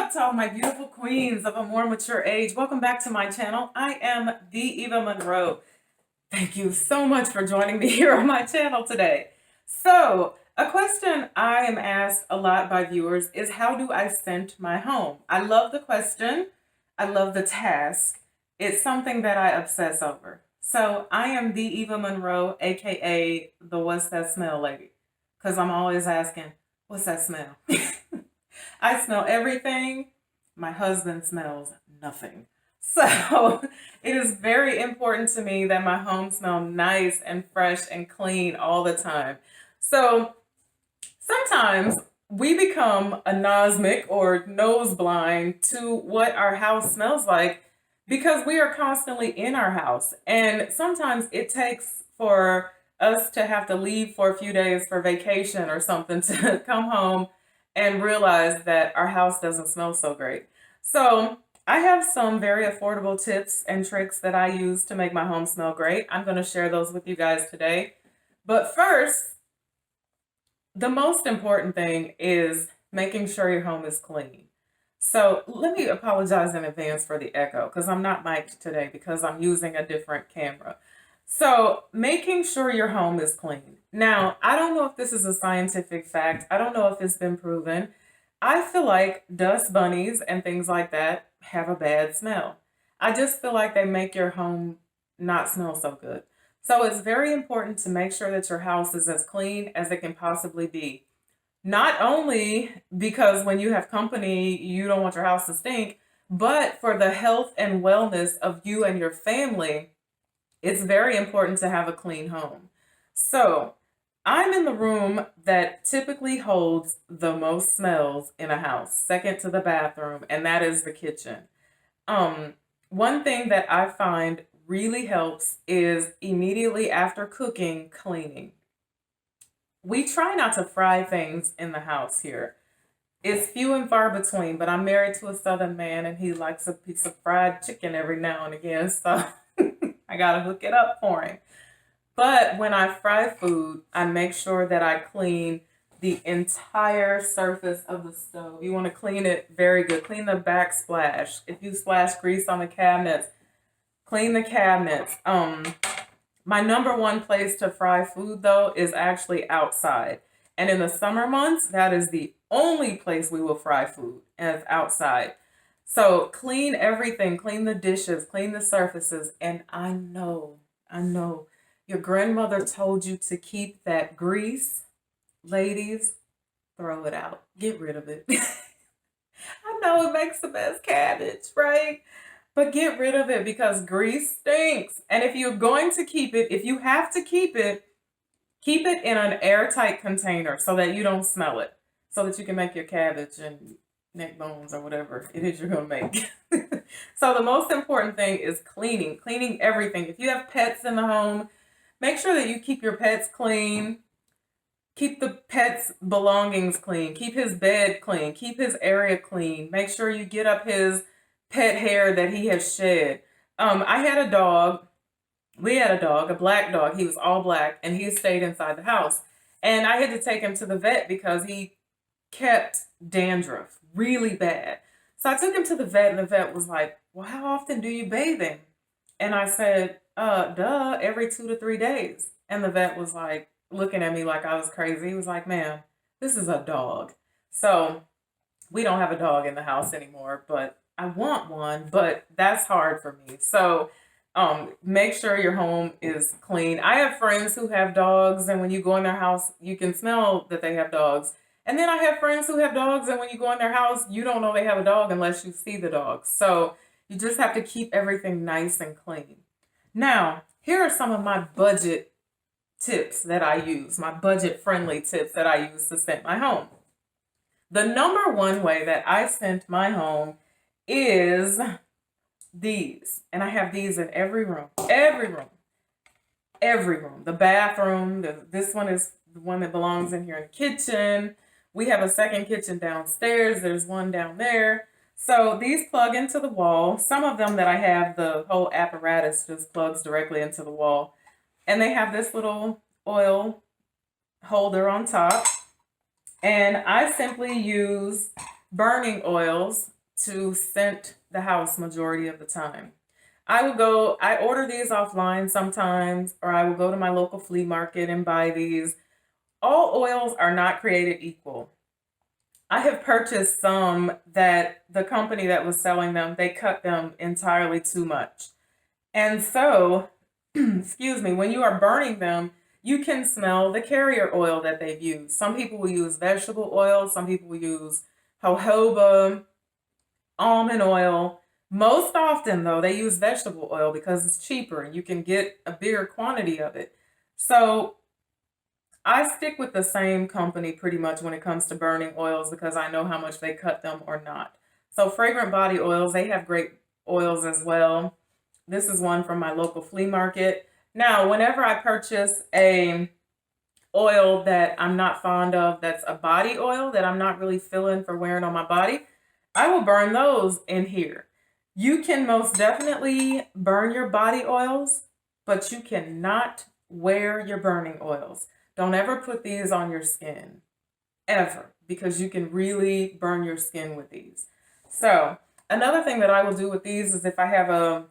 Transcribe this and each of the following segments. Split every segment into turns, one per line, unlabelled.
up to all my beautiful queens of a more mature age? Welcome back to my channel. I am the Eva Monroe. Thank you so much for joining me here on my channel today. So, a question I am asked a lot by viewers is, how do I scent my home? I love the question. I love the task. It's something that I obsess over. So, I am the Eva Monroe, aka the What's That Smell Lady, because I'm always asking, what's that smell? I smell everything. My husband smells nothing. So it is very important to me that my home smell nice and fresh and clean all the time. So sometimes we become anosmic or nose blind to what our house smells like because we are constantly in our house. And sometimes it takes for us to have to leave for a few days for vacation or something to come home and realize that our house doesn't smell so great. So I have some very affordable tips and tricks that I use to make my home smell great. I'm going to share those with you guys today. But first, the most important thing is making sure your home is clean. So let me apologize in advance for the echo because I'm not mic'd today because I'm using a different camera. So making sure your home is clean. Now, I don't know if this is a scientific fact. I don't know if it's been proven. I feel like dust bunnies and things like that have a bad smell. I just feel like they make your home not smell so good. So it's very important to make sure that your house is as clean as it can possibly be. Not only because when you have company, you don't want your house to stink, but for the health and wellness of you and your family, it's very important to have a clean home. So I'm in the room that typically holds the most smells in a house, second to the bathroom, and that is the kitchen. One thing that I find really helps is immediately after cooking, cleaning. We try not to fry things in the house here. It's few and far between, but I'm married to a Southern man and he likes a piece of fried chicken every now and again, so I gotta hook it up for him. But when I fry food, I make sure that I clean the entire surface of the stove. You want to clean it very good. Clean the backsplash. If you splash grease on the cabinets, clean the cabinets. My number one place to fry food though is actually outside. And in the summer months, that is the only place we will fry food, as outside. So clean everything, clean the dishes, clean the surfaces. And I know your grandmother told you to keep that grease. Ladies, throw it out. Get rid of it. I know it makes the best cabbage, right? But get rid of it because grease stinks. And if you're going to keep it, if you have to keep it in an airtight container so that you don't smell it, so that you can make your cabbage and neck bones or whatever it is you're going to make. So the most important thing is cleaning everything. If you have pets in the home, make sure that you keep your pets clean. Keep the pet's belongings clean. Keep his bed clean. Keep his area clean. Make sure you get up his pet hair that he has shed. I had a dog. We had a dog, a black dog. He was all black, and he stayed inside the house. And I had to take him to the vet because he kept dandruff really bad. So I took him to the vet, and the vet was like, "Well, how often do you bathe him?" And I said, every 2 to 3 days. And the vet was like, looking at me like I was crazy. He was like, "Ma'am, this is a dog." So we don't have a dog in the house anymore, but I want one, but that's hard for me. So make sure your home is clean. I have friends who have dogs, and when you go in their house, you can smell that they have dogs. And then I have friends who have dogs, and when you go in their house, you don't know they have a dog unless you see the dog. So you just have to keep everything nice and clean. Now, here are some of my budget tips that I use, my budget friendly tips that I use to scent my home. The number one way that I scent my home is these. And I have these in every room, every room, every room. The bathroom, this one is the one that belongs in here in the kitchen. We have a second kitchen downstairs. There's one down there. So these plug into the wall. Some of them that I have, the whole apparatus just plugs directly into the wall. And they have this little oil holder on top. And I simply use burning oils to scent the house majority of the time. I order these offline sometimes, or I will go to my local flea market and buy these. All oils are not created equal. I have purchased some that the company that was selling them, they cut them entirely too much. And so, excuse me, when you are burning them, you can smell the carrier oil that they've used. Some people will use vegetable oil, some people will use jojoba, almond oil. Most often, though, they use vegetable oil because it's cheaper and you can get a bigger quantity of it. So I stick with the same company pretty much when it comes to burning oils because I know how much they cut them or not. So Fragrant Body Oils, they have great oils as well. This is one from my local flea market. Now, whenever I purchase a oil that I'm not fond of, that's a body oil that I'm not really feeling for wearing on my body, I will burn those in here. You can most definitely burn your body oils, but you cannot wear your burning oils. Don't ever put these on your skin, ever, because you can really burn your skin with these. So, another thing that I will do with these is if I have a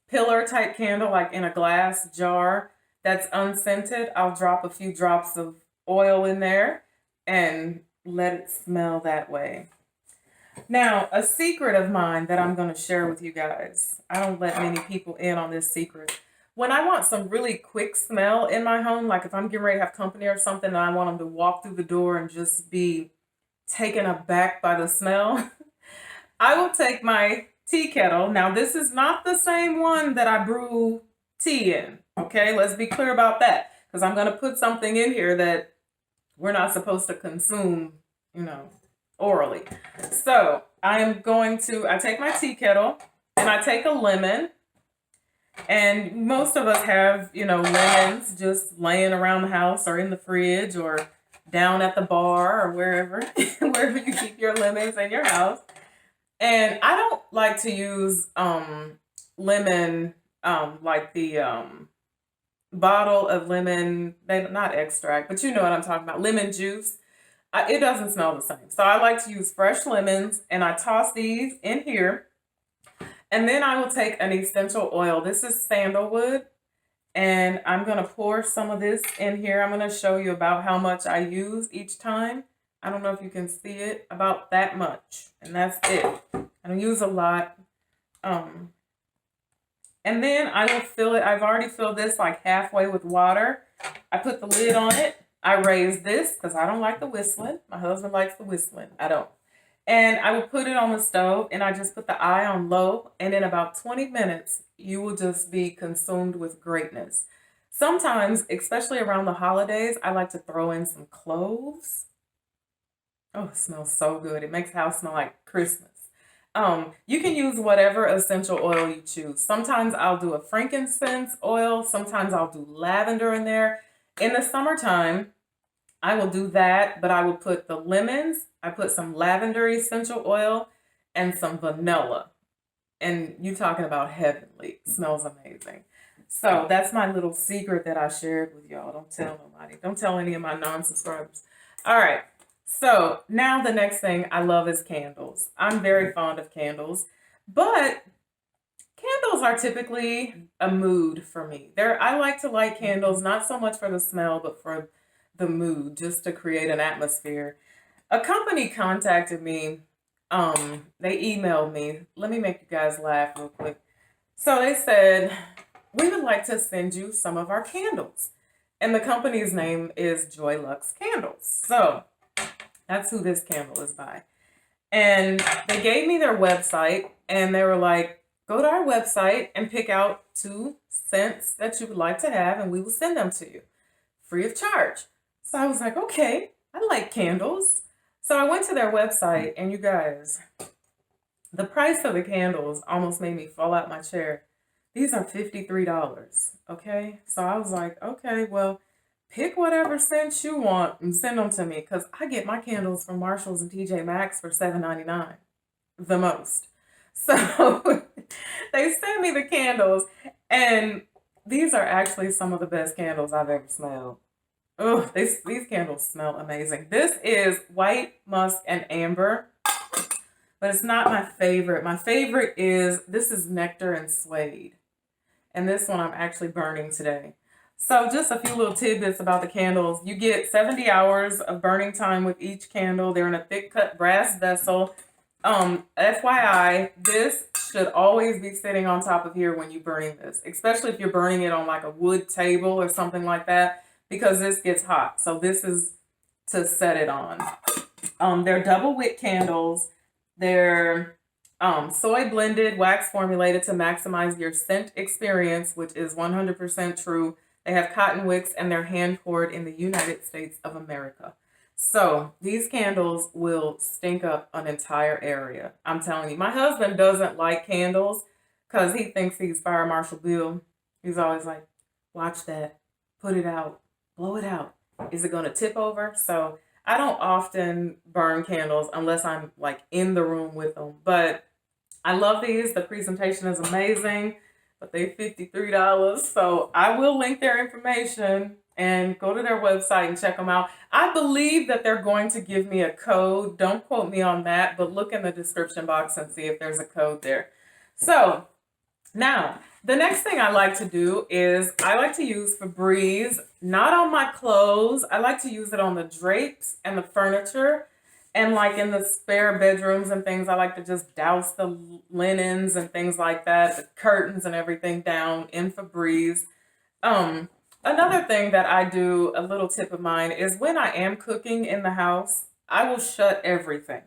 pillar type candle, like in a glass jar that's unscented, I'll drop a few drops of oil in there and let it smell that way. Now, a secret of mine that I'm going to share with you guys. I don't let many people in on this secret. When I want some really quick smell in my home, like if I'm getting ready to have company or something and I want them to walk through the door and just be taken aback by the smell, I will take my tea kettle. Now, this is not the same one that I brew tea in. Okay, let's be clear about that because I'm going to put something in here that we're not supposed to consume, orally. So I take my tea kettle and I take a lemon. And most of us have, lemons just laying around the house or in the fridge or down at the bar or wherever, wherever you keep your lemons in your house. And I don't like to use lemon, like the bottle of lemon, not extract, but you know what I'm talking about, lemon juice. It doesn't smell the same. So I like to use fresh lemons and I toss these in here. And then I will take an essential oil. This is sandalwood. And I'm going to pour some of this in here. I'm going to show you about how much I use each time. I don't know if you can see it, about that much. And that's it. I don't use a lot. And then I will fill it. I've already filled this like halfway with water. I put the lid on it. I raise this because I don't like the whistling. My husband likes the whistling. I don't. And I will put it on the stove and I just put the eye on low. And in about 20 minutes, you will just be consumed with greatness. Sometimes, especially around the holidays, I like to throw in some cloves. Oh, it smells so good. It makes the house smell like Christmas. You can use whatever essential oil you choose. Sometimes I'll do a frankincense oil. Sometimes I'll do lavender in there. In the summertime, I will do that, but I will put the lemons, I put some lavender essential oil, and some vanilla. And you talking about heavenly. It smells amazing. So that's my little secret that I shared with y'all. Don't tell nobody. Don't tell any of my non-subscribers. All right. So now the next thing I love is candles. I'm very fond of candles, but candles are typically a mood for me. I like to light candles, not so much for the smell, but for the mood, just to create an atmosphere. A company contacted me. They emailed me. Let me make you guys laugh real quick. So they said, we would like to send you some of our candles. And the company's name is Joy Luxe Candles. So that's who this candle is by. And they gave me their website and they were like, go to our website and pick out 2 scents that you would like to have and we will send them to you free of charge. So I was like, okay, I like candles. So I went to their website and you guys, the price of the candles almost made me fall out my chair. These are $53, okay? So I was like, okay, well, pick whatever scents you want and send them to me because I get my candles from Marshalls and TJ Maxx for $7.99, the most. So they sent me the candles and these are actually some of the best candles I've ever smelled. Oh, these candles smell amazing. This is white musk and amber. but it's not my favorite. My favorite is, this is Nectar and Suede. And this one I'm actually burning today. So just a few little tidbits about the candles. You get 70 hours of burning time with each candle. They're in a thick cut brass vessel. FYI, this should always be sitting on top of here when you're burning this, especially if you're burning it on like a wood table or something like that, because this gets hot. So this is to set it on. They're double wick candles. They're soy blended, wax formulated to maximize your scent experience, which is 100% true. They have cotton wicks and they're hand poured in the United States of America. So these candles will stink up an entire area. I'm telling you, my husband doesn't like candles because he thinks he's Fire Marshal Bill. He's always like, watch that, put it out, blow it out. Is it going to tip over? So I don't often burn candles unless I'm like in the room with them. But I love these. The presentation is amazing, but they're $53. So I will link their information and go to their website and check them out. I believe that they're going to give me a code. Don't quote me on that, but look in the description box and see if there's a code there. So now, the next thing I like to do is I like to use Febreze, not on my clothes. I like to use it on the drapes and the furniture. And like in the spare bedrooms and things, I like to just douse the linens and things like that, the curtains and everything down in Febreze. Another thing that I do, a little tip of mine, is when I am cooking in the house, I will shut everything.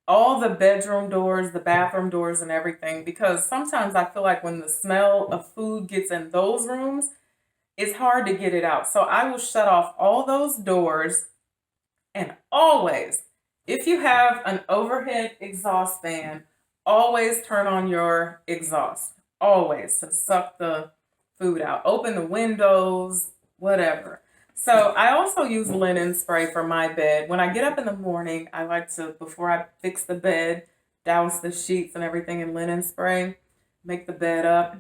All the bedroom doors, the bathroom doors and everything, because sometimes I feel like when the smell of food gets in those rooms, it's hard to get it out. So I will shut off all those doors, and always, if you have an overhead exhaust fan, always turn on your exhaust, always, to suck the food out. Open the windows, whatever. So I also use linen spray for my bed. When I get up in the morning, I like to, before I fix the bed, douse the sheets and everything in linen spray, make the bed up.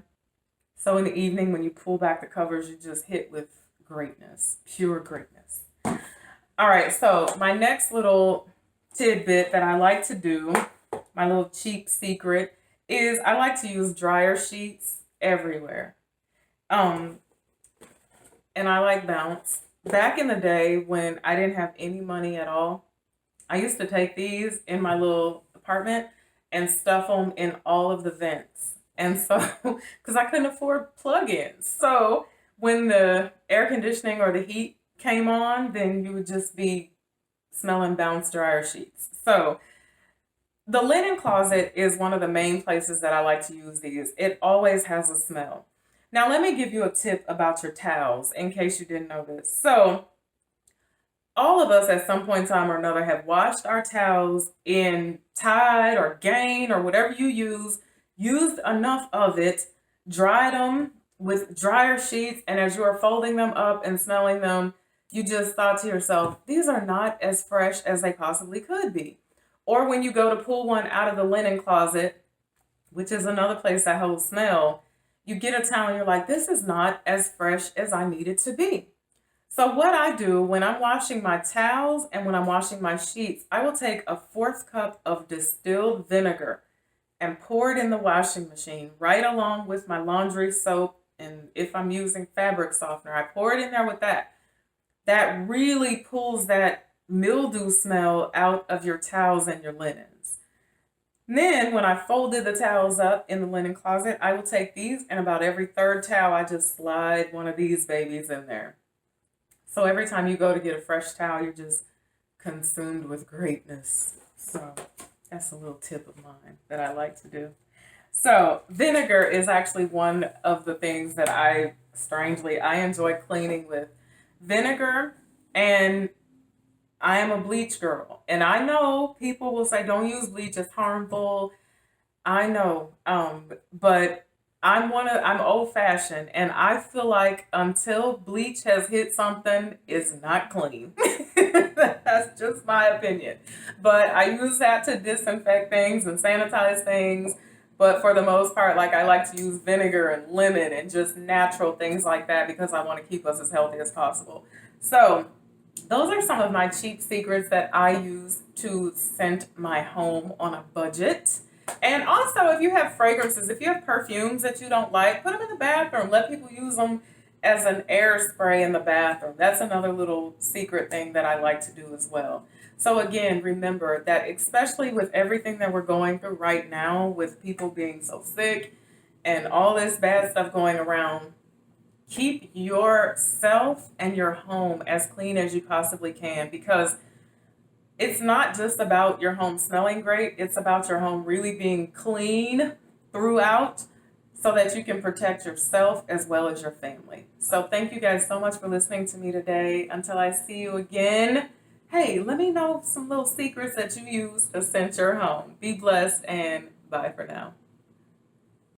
So in the evening, when you pull back the covers, you just hit with greatness, pure greatness. All right, so my next little tidbit that I like to do, my little cheap secret, is I like to use dryer sheets everywhere. Um, and I like Bounce. Back in the day when I didn't have any money at all, I used to take these in my little apartment and stuff them in all of the vents. And so, because I couldn't afford plug-ins. So when the air conditioning or the heat came on, then you would just be smelling Bounce dryer sheets. So the linen closet is one of the main places that I like to use these. It always has a smell. Now, let me give you a tip about your towels in case you didn't know this. So all of us at some point in time or another have washed our towels in Tide or Gain or whatever you use, used enough of it, dried them with dryer sheets, and as you are folding them up and smelling them, you just thought to yourself, these are not as fresh as they possibly could be. Or when you go to pull one out of the linen closet, which is another place that holds smell, you get a towel and you're like, this is not as fresh as I need it to be. So what I do when I'm washing my towels and when I'm washing my sheets, I will take a 1/4 cup of distilled vinegar and pour it in the washing machine right along with my laundry soap. And if I'm using fabric softener, I pour it in there with that. That really pulls that mildew smell out of your towels and your linens. And then when I folded the towels up in the linen closet, I will take these, and about every third towel, I just slide one of these babies in there. So every time you go to get a fresh towel, you're just consumed with greatness. So that's a little tip of mine that I like to do. So vinegar is actually one of the things that I enjoy cleaning with. Vinegar, and I am a bleach girl. And I know people will say, don't use bleach, it's harmful. I know. But I'm old fashioned, and I feel like until bleach has hit something, it's not clean. That's just my opinion. But I use that to disinfect things and sanitize things. But for the most part, like, I like to use vinegar and lemon and just natural things like that because I want to keep us as healthy as possible. So those are some of my cheap secrets that I use to scent my home on a budget. And also, if you have fragrances, if you have perfumes that you don't like, put them in the bathroom. Let people use them as an air spray in the bathroom. That's another little secret thing that I like to do as well. So, again, remember that, especially with everything that we're going through right now, with people being so sick and all this bad stuff going around, keep yourself and your home as clean as you possibly can, because it's not just about your home smelling great, it's about your home really being clean throughout so that you can protect yourself as well as your family. So, thank you guys so much for listening to me today. Until I see you again, hey, let me know some little secrets that you use to scent your home. Be blessed and bye for now.